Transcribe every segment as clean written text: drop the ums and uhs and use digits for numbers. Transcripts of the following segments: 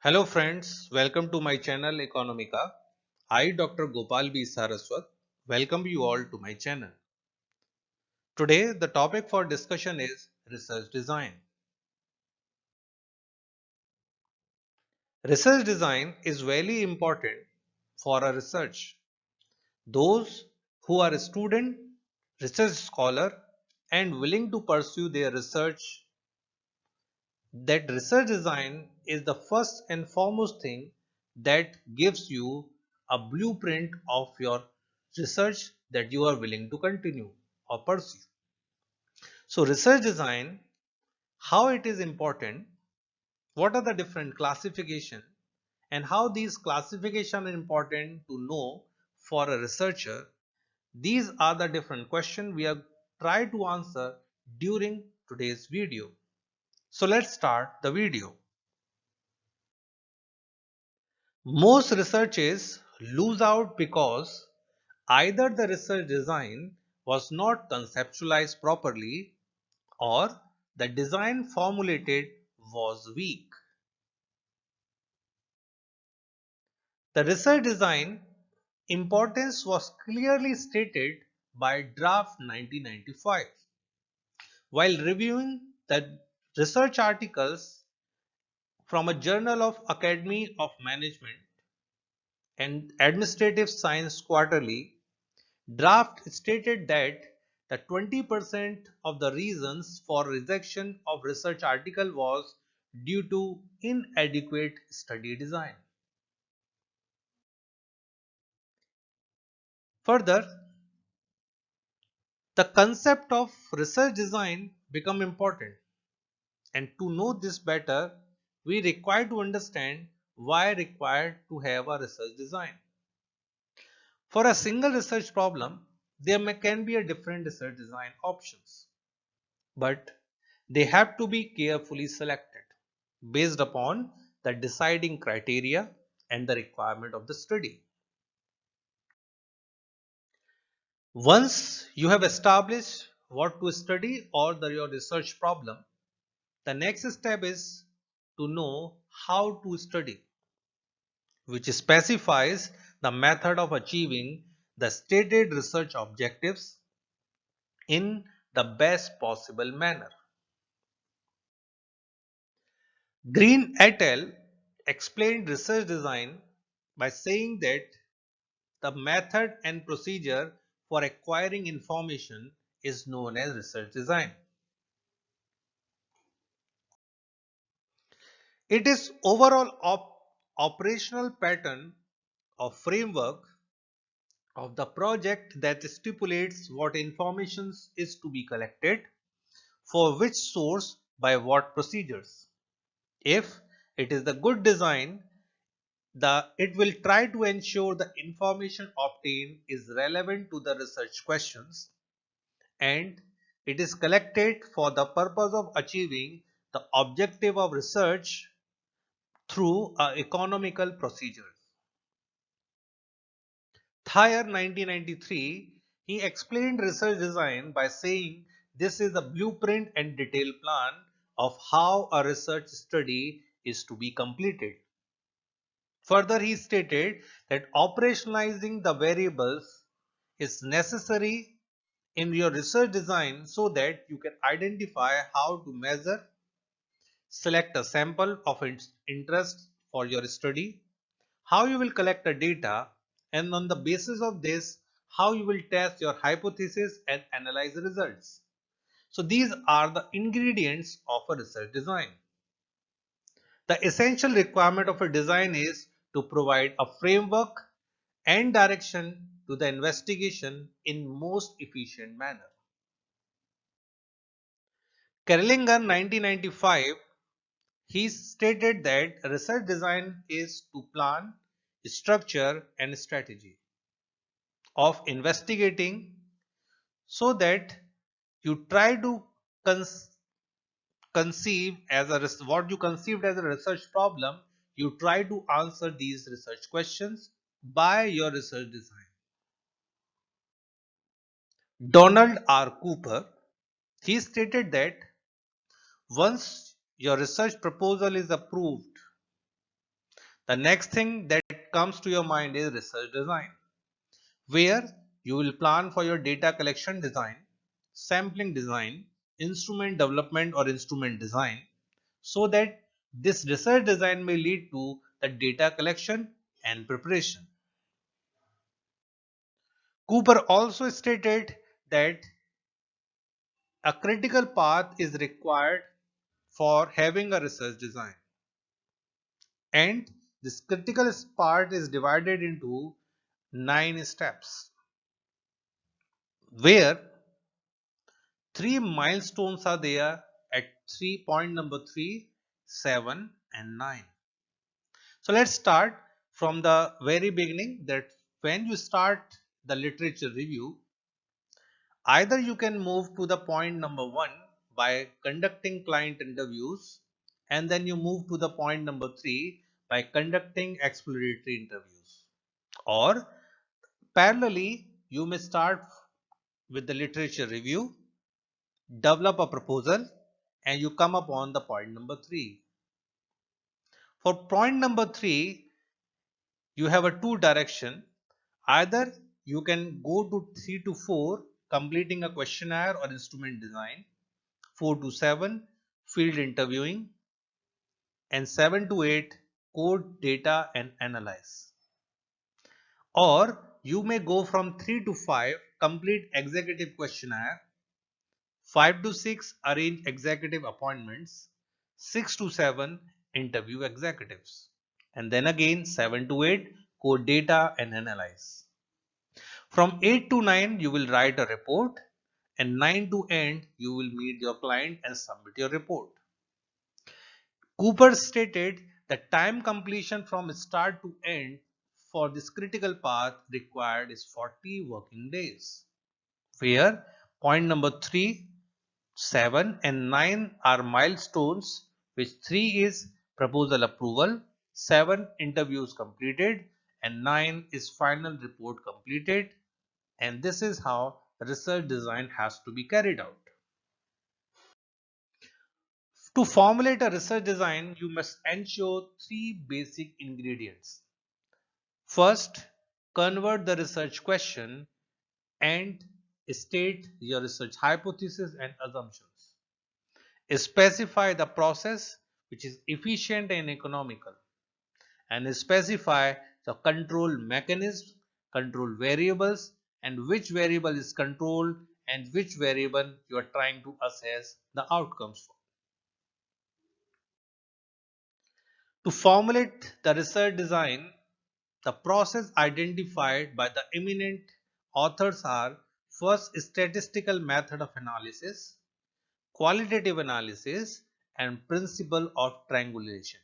Hello friends, welcome to my channel Economica. I Dr. Gopal B. Saraswat welcome you all to my channel. Today the topic for discussion is research design. Research design is very important for a research. Those who are a student, research scholar and willing to pursue their research, that research design is the first and foremost thing that gives you a blueprint of your research that you are willing to continue or pursue. So research design, how it is important, what are the different classification and how these classification are important to know for a researcher. These are the different questions we are try to answer during today's video. So let's start the video. Most researches lose out because either the research design was not conceptualized properly or the design formulated was weak. The research design importance was clearly stated by draft 1995. While reviewing the research articles from a Journal of Academy of Management and Administrative Science Quarterly, draft stated that the 20% of the reasons for rejection of research article was due to inadequate study design. Further, the concept of research design become important, and to know this better, we require to understand why required to have a research design. For a single research problem, can be a different research design options, but they have to be carefully selected based upon the deciding criteria and the requirement of the study. Once you have established what to study or your research problem, the next step is to know how to study, which specifies the method of achieving the stated research objectives in the best possible manner. Green et al. Explained research design by saying that the method and procedure for acquiring information is known as research design. It is overall operational pattern or framework of the project that stipulates what information is to be collected, for which source, by what procedures. If it is the good design, it will try to ensure the information obtained is relevant to the research questions and it is collected for the purpose of achieving the objective of research through economical procedures. Thayer 1993, he explained research design by saying this is a blueprint and detailed plan of how a research study is to be completed. Further, he stated that operationalizing the variables is necessary in your research design so that you can identify how to measure, select a sample of interest for your study, how you will collect the data, and on the basis of this, how you will test your hypothesis and analyze the results. So these are the ingredients of a research design. The essential requirement of a design is to provide a framework and direction to the investigation in most efficient manner. Kerlinger 1995, he stated that research design is to plan, structure and strategy of investigating so that you try to conceive as a what you conceived as a research problem, you try to answer these research questions by your research design. Donald R. Cooper, he stated that once your research proposal is approved, The next thing that comes to your mind is research design, where you will plan for your data collection design, sampling design, instrument development or instrument design, so that this research design may lead to the data collection and preparation. Cooper also stated that a critical path is required for having a research design, and this critical part is divided into 9 steps, where 3 milestones are there at 3 point number 3, 7 and 9. So let's start from the very beginning, that when you start the literature review, either you can move to the point number 1 by conducting client interviews, and then you move to the point number 3 by conducting exploratory interviews, or parallelly you may start with the literature review, develop a proposal, and you come upon the point number 3. For point number 3, you have a two direction. Either you can go to 3 to 4, completing a questionnaire or instrument design, 4 to 7, field interviewing, and 7 to 8, code data and analyze. Or you may go from 3 to 5, complete executive questionnaire, 5 to 6, arrange executive appointments, 6 to 7, interview executives, and then again 7 to 8, code data and analyze. From 8 to 9, you will write a report, and 9 to end, you will meet your client and submit your report. Cooper stated that time completion from start to end for this critical path required is 40 working days, where point number 3, 7 and 9 are milestones, which 3 is proposal approval, 7 interviews completed, and 9 is final report completed. And this is how research design has to be carried out. To formulate a research design, you must ensure 3 basic ingredients. First, convert the research question and state your research hypothesis and assumptions. Specify the process which is efficient and economical, and specify the control mechanism, control variables, and which variable is controlled and which variable you are trying to assess the outcomes for. To formulate the research design, the process identified by the eminent authors are: first, statistical method of analysis, qualitative analysis, and principle of triangulation.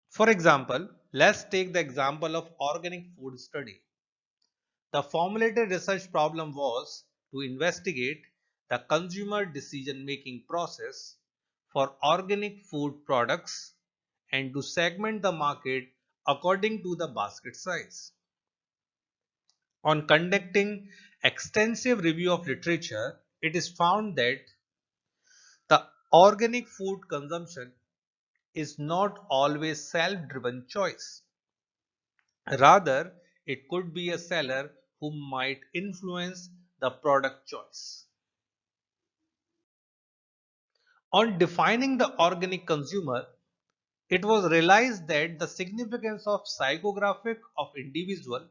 For example, let's take the example of organic food study. The formulated research problem was to investigate the consumer decision-making process for organic food products and to segment the market according to the basket size. On conducting extensive review of literature, it is found that the organic food consumption is not always self-driven choice. Rather, it could be a seller who might influence the product choice. On defining the organic consumer, it was realized that the significance of psychographic of individual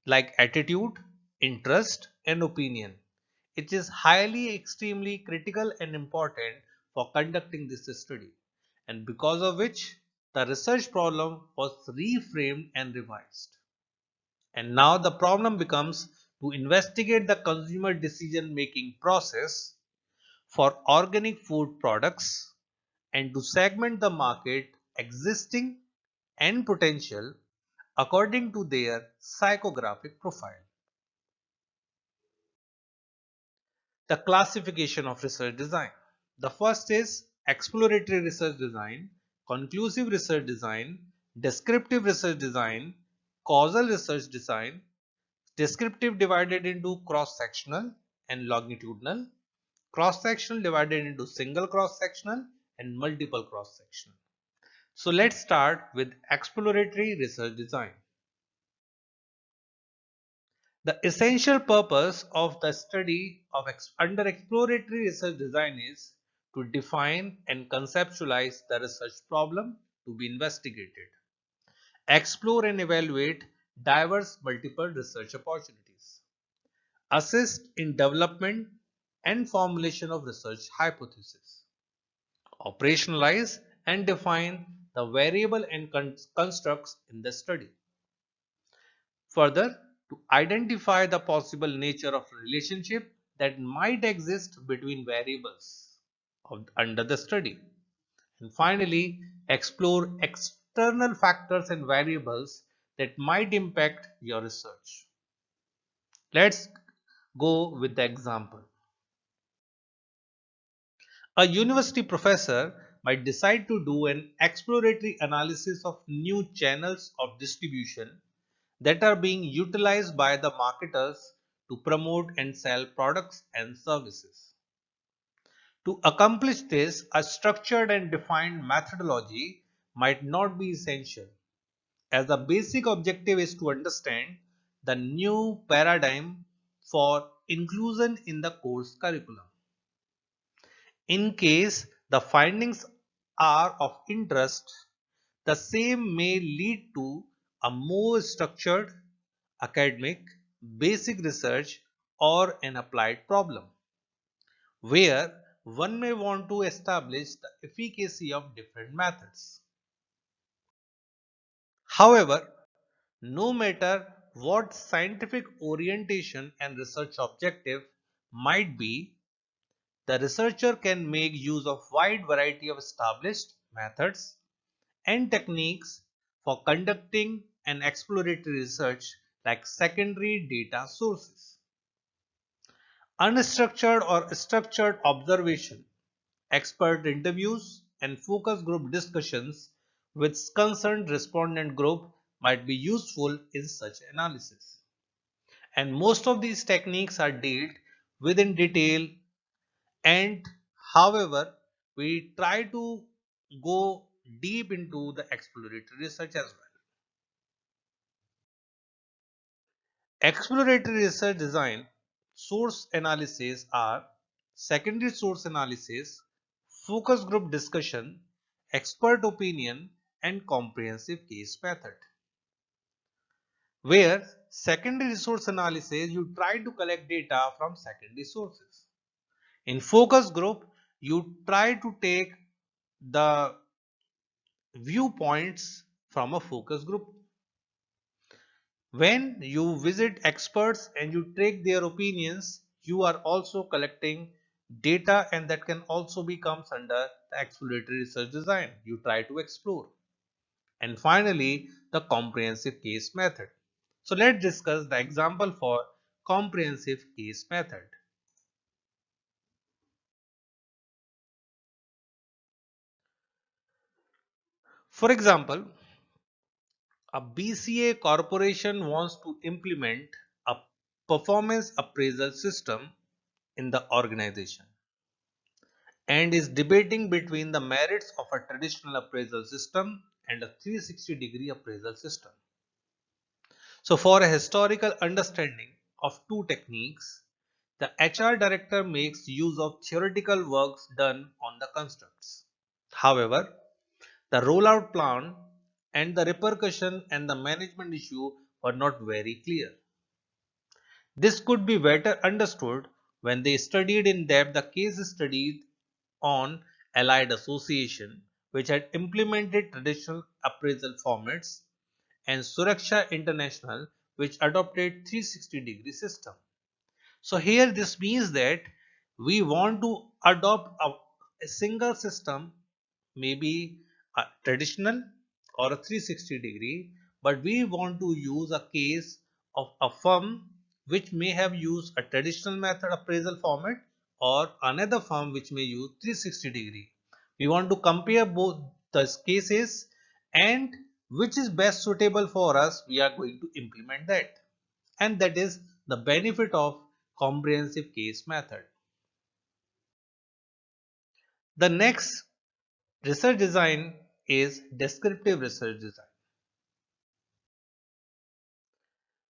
like attitude, interest, and opinion. It is highly, extremely critical and important for conducting this study, and because of which the research problem was reframed and revised. And now the problem becomes to investigate the consumer decision making process for organic food products and to segment the market existing and potential according to their psychographic profile. The classification of research design. The first is exploratory research design, conclusive research design, descriptive research design, causal research design. Descriptive divided into cross-sectional and longitudinal, cross-sectional divided into single cross-sectional, and multiple cross sections. So let's start with exploratory research design. The essential purpose of the study of under exploratory research design is to define and conceptualize the research problem to be investigated, explore and evaluate diverse multiple research opportunities, assist in development and formulation of research hypotheses, operationalize and define the variable and constructs in the study. Further, to identify the possible nature of relationship that might exist between variables under the study. And finally, explore external factors and variables that might impact your research. Let's go with the example. A university professor might decide to do an exploratory analysis of new channels of distribution that are being utilized by the marketers to promote and sell products and services. To accomplish this, a structured and defined methodology might not be essential, as the basic objective is to understand the new paradigm for inclusion in the course curriculum. In case the findings are of interest, the same may lead to a more structured, academic, basic research or an applied problem, where one may want to establish the efficacy of different methods. However, no matter what scientific orientation and research objective might be, the researcher can make use of wide variety of established methods and techniques for conducting an exploratory research like secondary data sources, unstructured or structured observation, expert interviews, and focus group discussions with concerned respondent group might be useful in such analysis. And most of these techniques are dealt with in detail, and however we try to go deep into the exploratory research as well. Exploratory research design source analysis are secondary source analysis, focus group discussion, expert opinion, and comprehensive case method. Where secondary resource analysis, you try to collect data from secondary sources. In focus group, you try to take the viewpoints from a focus group. When you visit experts and you take their opinions, you are also collecting data, and that can also be comes under the exploratory research design. You try to explore. And finally, the comprehensive case method. So let's discuss the example for comprehensive case method. For example, a BCA corporation wants to implement a performance appraisal system in the organization and is debating between the merits of a traditional appraisal system and a 360-degree appraisal system. So for a historical understanding of two techniques, the HR director makes use of theoretical works done on the constructs. However, the rollout plan and the repercussion and the management issue were not very clear. This could be better understood when they studied in depth the case studies on Allied Association, which had implemented traditional appraisal formats, and Suraksha International, which adopted 360-degree system. So here this means that we want to adopt a single system, maybe a traditional or a 360-degree, but we want to use a case of a firm which may have used a traditional method appraisal format or another firm which may use 360-degree. We want to compare both the cases, and which is best suitable for us, we are going to implement that. And that is the benefit of comprehensive case method. The next Research design is descriptive research design.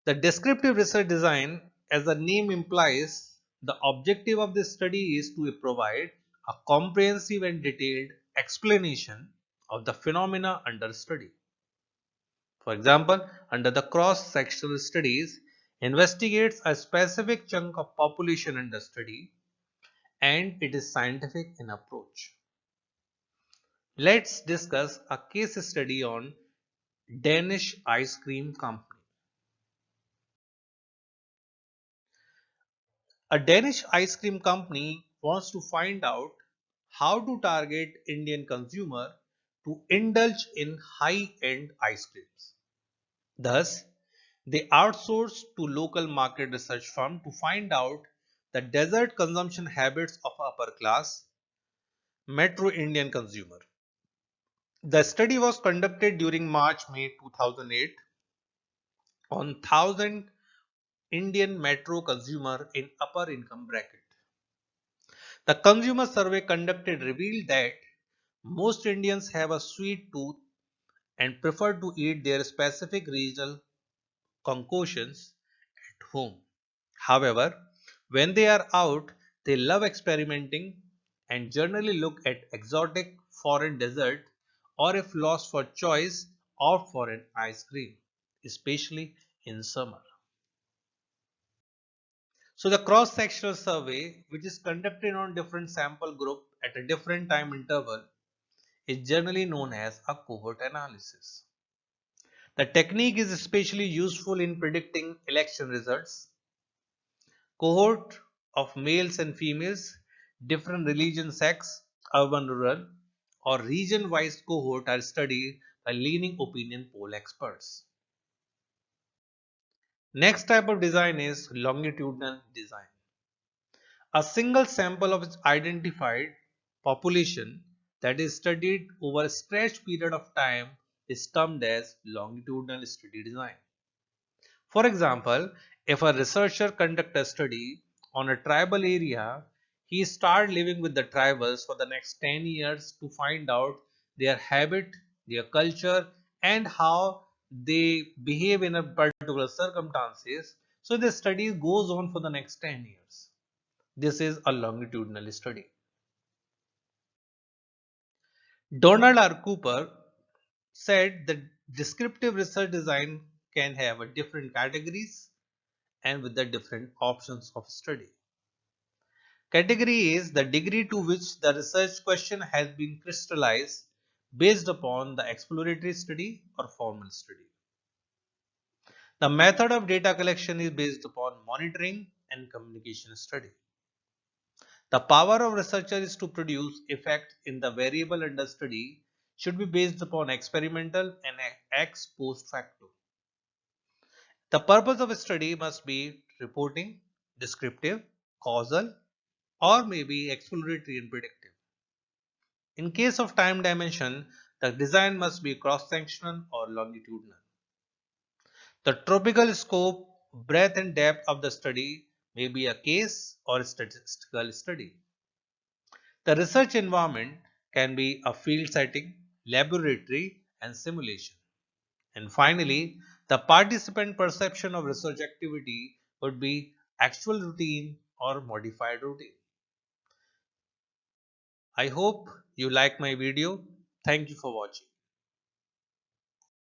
The descriptive research design, as the name implies, the objective of this study is to provide a comprehensive and detailed explanation of the phenomena under study. For example, under the cross-sectional studies, investigates a specific chunk of population under study and it is scientific in approach. Let's discuss a case study on Danish ice cream company. A Danish ice cream company wants to find out how to target Indian consumer to indulge in high-end ice creams. Thus, they outsource to local market research firm to find out the dessert consumption habits of upper class metro Indian consumer. The study was conducted during March-May 2008 on 1000 Indian metro consumer in upper income bracket. The consumer survey conducted revealed that most Indians have a sweet tooth and prefer to eat their specific regional concoctions at home. However, when they are out, they love experimenting and generally look at exotic foreign dessert or if lost for choice opt for an ice cream, especially in summer. So the cross-sectional survey, which is conducted on different sample group at a different time interval, is generally known as a cohort analysis. The technique is especially useful in predicting election results. Cohort of males and females, different religion, sex, urban, rural, or region-wise cohort are studied by leading opinion poll experts. Next type of design is longitudinal design. A single sample of its identified population that is studied over a stretched period of time is termed as longitudinal study design. For example, if a researcher conducts a study on a tribal area, he starts living with the tribals for the next 10 years to find out their habit, their culture, and how they behave in a particular circumstances. So the study goes on for the next 10 years. This is a longitudinal study. Donald R. Cooper said that descriptive research design can have a different categories and with the different options of study. Category is the degree to which the research question has been crystallized based upon the exploratory study or formal study. The method of data collection is based upon monitoring and communication study. The power of researcher is to produce effect in the variable under study should be based upon experimental and ex post facto. The purpose of a study must be reporting, descriptive, causal, or maybe exploratory and predictive. In case of time dimension, the design must be cross-sectional or longitudinal. The tropical scope, breadth and depth of the study may be a case or a statistical study. The research environment can be a field setting, laboratory and simulation. And finally, the participant perception of research activity would be actual routine or modified routine. I hope you like my video. Thank you for watching.